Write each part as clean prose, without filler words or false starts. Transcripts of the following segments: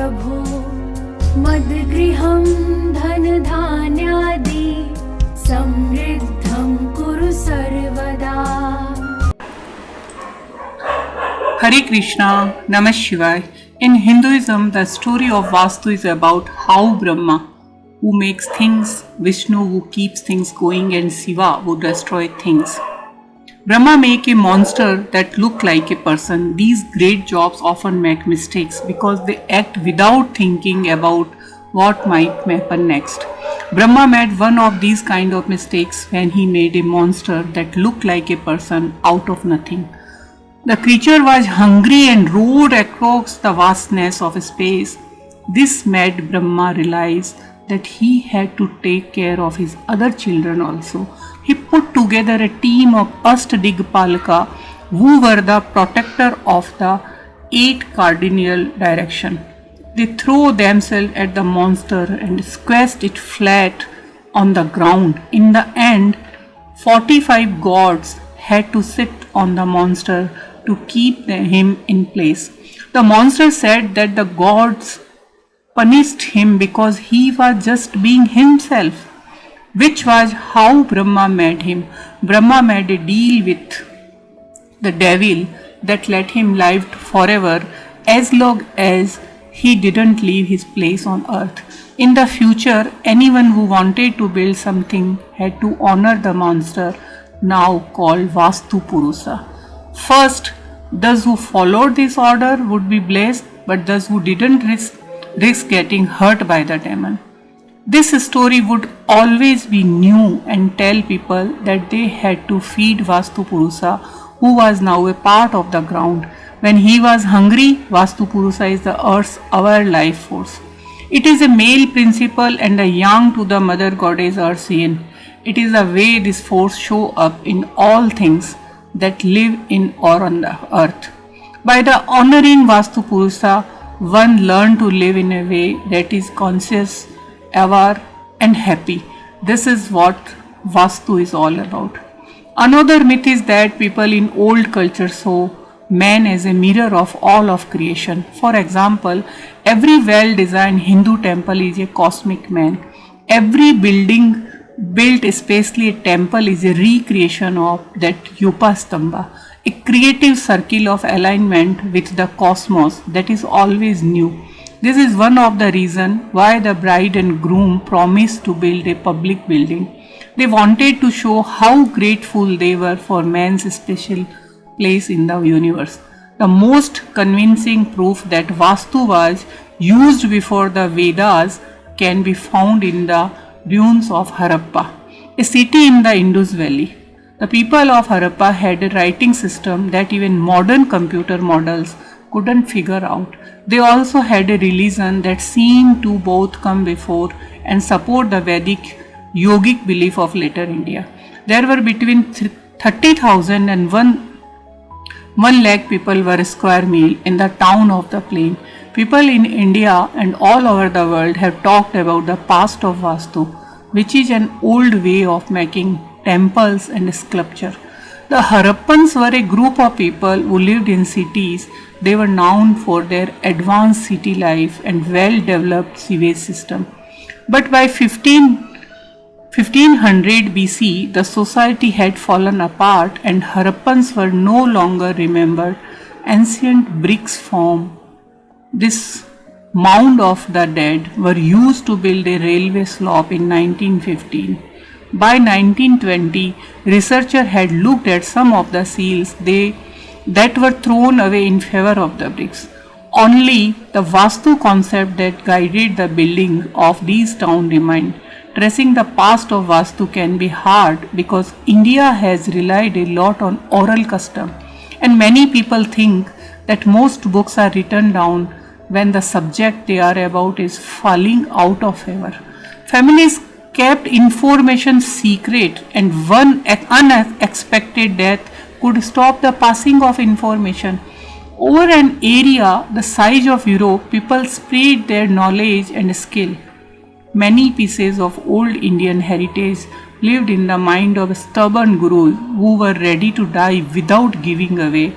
प्रभो मद्गृहं धनधान्यादि समृद्धं कुरु सर्वदा। Hare Krishna, Namah Shivaya. In Hinduism, the story of Vaastu is about how Brahma, who makes things, Vishnu, who keeps things going, and Shiva, who destroys things. Brahma make a monster that look like a person. These great jobs often make mistakes because they act without thinking about what might happen next. Brahma made one of these kind of mistakes when he made a monster that looked like a person out of nothing. The creature was hungry and roared across the vastness of space. This made Brahma realize that he had to take care of his other children also. He put together a team of Ashtadigpalaka who were the protector of the 8 cardinal direction. They threw themselves at the monster and squashed it flat on the ground. In the end, 45 gods had to sit on the monster to keep him in place. The monster said that the gods punished him because he was just being himself, which was how Brahma made him. Brahma made a deal with the devil that let him live forever as long as he didn't leave his place on earth. In the future, anyone who wanted to build something had to honor the monster, now called Vaastu Purusa. First, those who followed this order would be blessed, but those who didn't risk getting hurt by the demon. This story would always be new and tell people that they had to feed Vaastu Purusa, who was now a part of the ground. When he was hungry, Vaastu Purusa is the earth's our life force. It is a male principle and a young to the mother goddess Arcean. It is the way this force show up in all things that live in or on the earth. By the honoring Vaastu Purusa, one learn to live in a way that is conscious, aware and happy. This is what Vaastu is all about. Another myth is that people in old culture saw man as a mirror of all of creation. For example, every well-designed Hindu temple is a cosmic man. Every building built, especially a temple, is a recreation of that Upastamba, a creative circle of alignment with the cosmos that is always new. This is one of the reasons why the bride and groom promised to build a public building. They wanted to show how grateful they were for man's special place in the universe. The most convincing proof that Vaastu was used before the Vedas can be found in the ruins of Harappa, a city in the Indus Valley. The people of Harappa had a writing system that even modern computer models couldn't figure out. They also had a religion that seemed to both come before and support the Vedic yogic belief of later India. There were between 30,000 and 1 lakh people per square mile in the town of the plain. People in India and all over the world have talked about the past of Vaastu, which is an old way of making temples and sculpture. The Harappans were a group of people who lived in cities. They were known for their advanced city life and well-developed sewage system. But by 1500 BC, the society had fallen apart and Harappans were no longer remembered. Ancient bricks from this mound of the dead were used to build a railway slope in 1915. By 1920, researchers had looked at some of the seals that were thrown away in favor of the bricks. Only the Vaastu concept that guided the building of these towns remained. Tracing the past of Vaastu can be hard because India has relied a lot on oral custom, and many people think that most books are written down when the subject they are about is falling out of favor. Families kept information secret, and one unexpected death could stop the passing of information. Over an area the size of Europe, people spread their knowledge and skill. Many pieces of old Indian heritage lived in the mind of stubborn gurus who were ready to die without giving away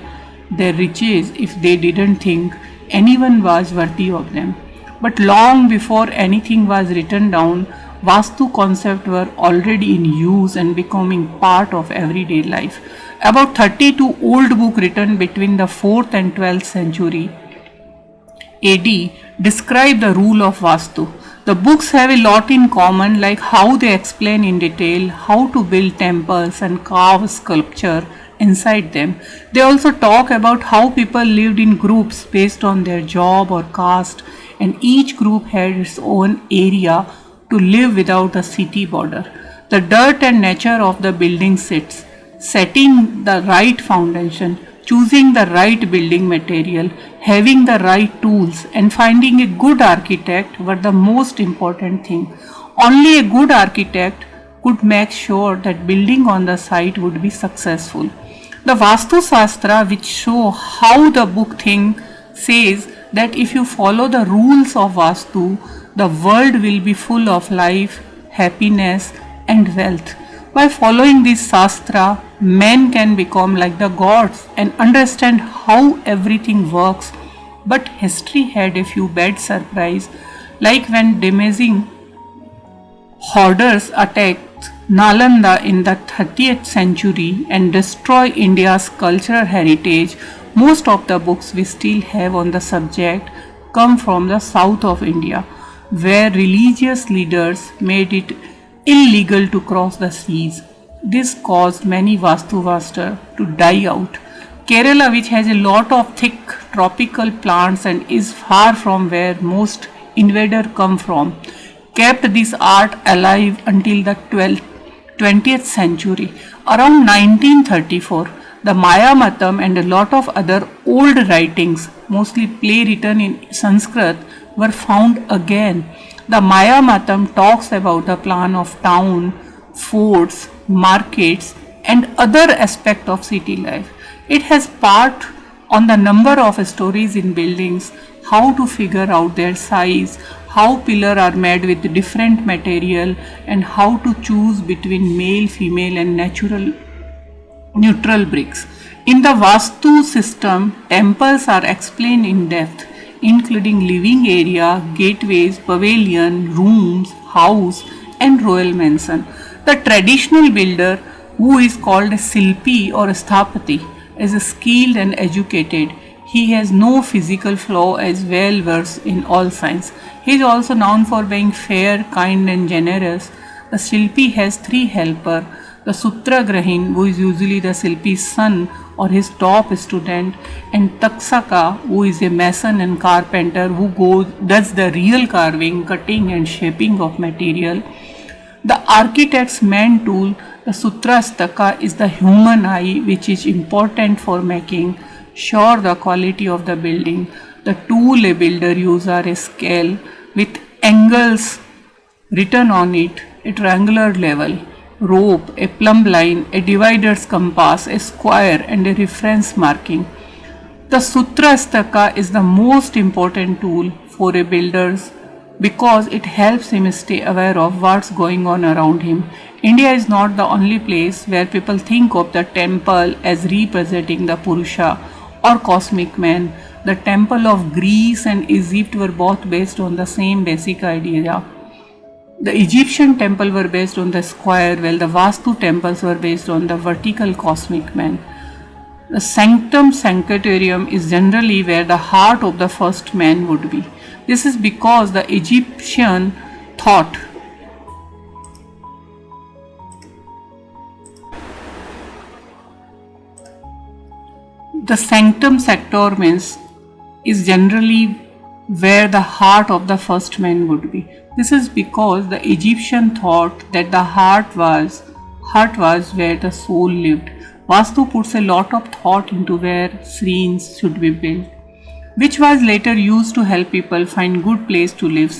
their riches if they didn't think anyone was worthy of them. But long before anything was written down, Vastu concepts were already in use and becoming part of everyday life. About 32 old books written between the 4th and 12th century AD describe the rule of Vastu. The books have a lot in common, like how they explain in detail how to build temples and carve sculpture inside them. They also talk about how people lived in groups based on their job or caste, and each group had its own area to live without a city border. The dirt and nature of the building sits, setting the right foundation, choosing the right building material, having the right tools, and finding a good architect were the most important thing. Only a good architect could make sure that building on the site would be successful. The Vastu Shastra, which show how the book thing, says that if you follow the rules of Vastu, the world will be full of life, happiness, and wealth. By following this Shastra, men can become like the gods and understand how everything works. But history had a few bad surprises, like when damaging hoarders attacked Nalanda in the 30th century and destroyed India's cultural heritage. Most of the books we still have on the subject come from the south of India, where religious leaders made it illegal to cross the seas. This caused many Vastu Vaster to die out. Kerala, which has a lot of thick tropical plants and is far from where most invaders come from, kept this art alive until the 20th century. Around 1934, the Mayamatam and a lot of other old writings, mostly play written in Sanskrit, were found again. The Mayamatam talks about the plan of town, forts, markets, and other aspects of city life. It has part on the number of stories in buildings, how to figure out their size, how pillars are made with different material, and how to choose between male, female, and neutral bricks. In the Vastu system, temples are explained in depth, including living area, gateways, pavilion, rooms, house, and royal mansion. The traditional builder, who is called a Silpi or a Sthapati, is skilled and educated. He has no physical flaw, as well versed in all science. He is also known for being fair, kind, and generous. The Shilpi has 3 helpers: the Sutragrahin, who is usually the Shilpi's son or his top student, and Taksaka, who is a mason and carpenter who does the real carving, cutting, and shaping of material. The architect's main tool, the Sutrastaka, is the human eye, which is important for making sure the quality of the building. The tool a builder uses are a scale with angles written on it, a triangular level, rope, a plumb line, a divider's compass, a square, and a reference marking. The Sutrastaka is the most important tool for a builder's because it helps him stay aware of what's going on around him. India is not the only place where people think of the temple as representing the Purusha or cosmic man. The temple of Greece and Egypt were both based on the same basic idea. The Egyptian temple were based on the square, while the Vastu temples were based on the vertical cosmic man. The sanctum sanctorum is generally where the heart of the first man would be. This is because the Egyptian thought the sanctum sanctorum is generally where the heart of the first man would be. This is because the Egyptian thought that the heart was where the soul lived. Vastu puts a lot of thought into where shrines should be built, which was later used to help people find good place to live.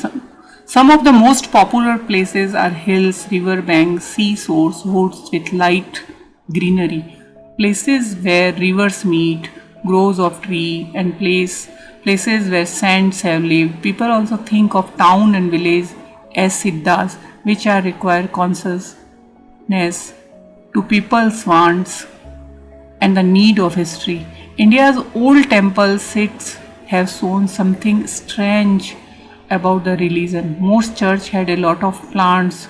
Some of the most popular places are hills, river banks, seashores, woods with light greenery, places where rivers meet, groves of tree, and places where saints have lived. People also think of town and village as siddhas, which are require consciousness to people's wants and the need of history. India's old temple sites have shown something strange about the religion. Most church had a lot of plants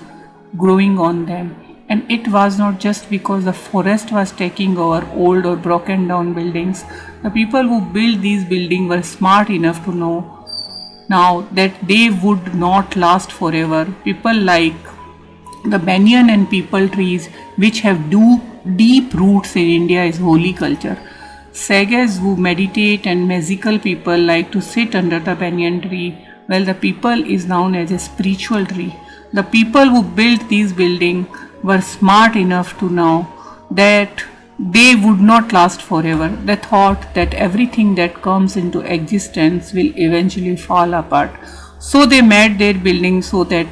growing on them, and it was not just because the forest was taking over old or broken down buildings. The people who built these buildings were smart enough to know now that they would not last forever. People like the banyan and peepal trees, which have deep roots in India, is holy culture. Sages who meditate and magical people like to sit under the banyan tree, while the peepal is known as a spiritual tree. The people who built these buildings were smart enough to know that they would not last forever. They thought that everything that comes into existence will eventually fall apart. So they made their buildings so that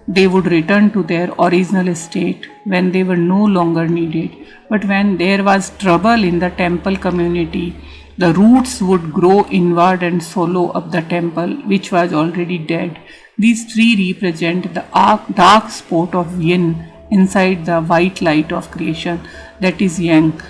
they would return to their original state when they were no longer needed. But when there was trouble in the temple community, the roots would grow inward and swallow up the temple, which was already dead. These three represent the dark spot of yin inside the white light of creation, that is yang.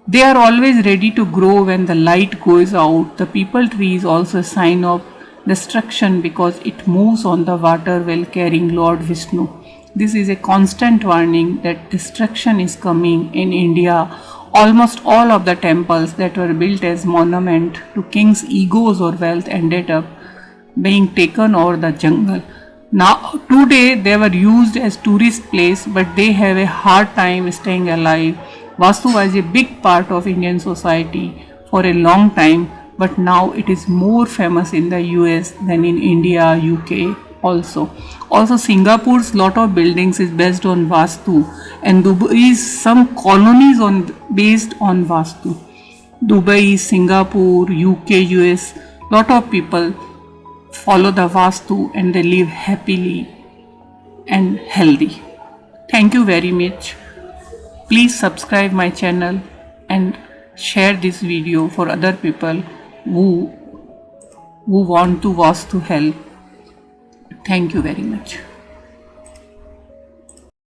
They are always ready to grow when the light goes out. The peepal tree is also a sign of destruction because it moves on the water while carrying Lord Vishnu. This is a constant warning that destruction is coming. In India, almost all of the temples that were built as monument to kings' egos or wealth ended up being taken over the jungle. Now, today they were used as tourist place, but they have a hard time staying alive. Vastu was a big part of Indian society for a long time, but now it is more famous in the US than in India, UK also. Also, Singapore's lot of buildings is based on Vastu, and Dubai's some colonies based on Vastu. Dubai, Singapore, UK, US, lot of people follow the Vastu and they live happily and healthy. Thank you very much. Please subscribe my channel and share this video for other people who want to Vastu help. Thank you very much.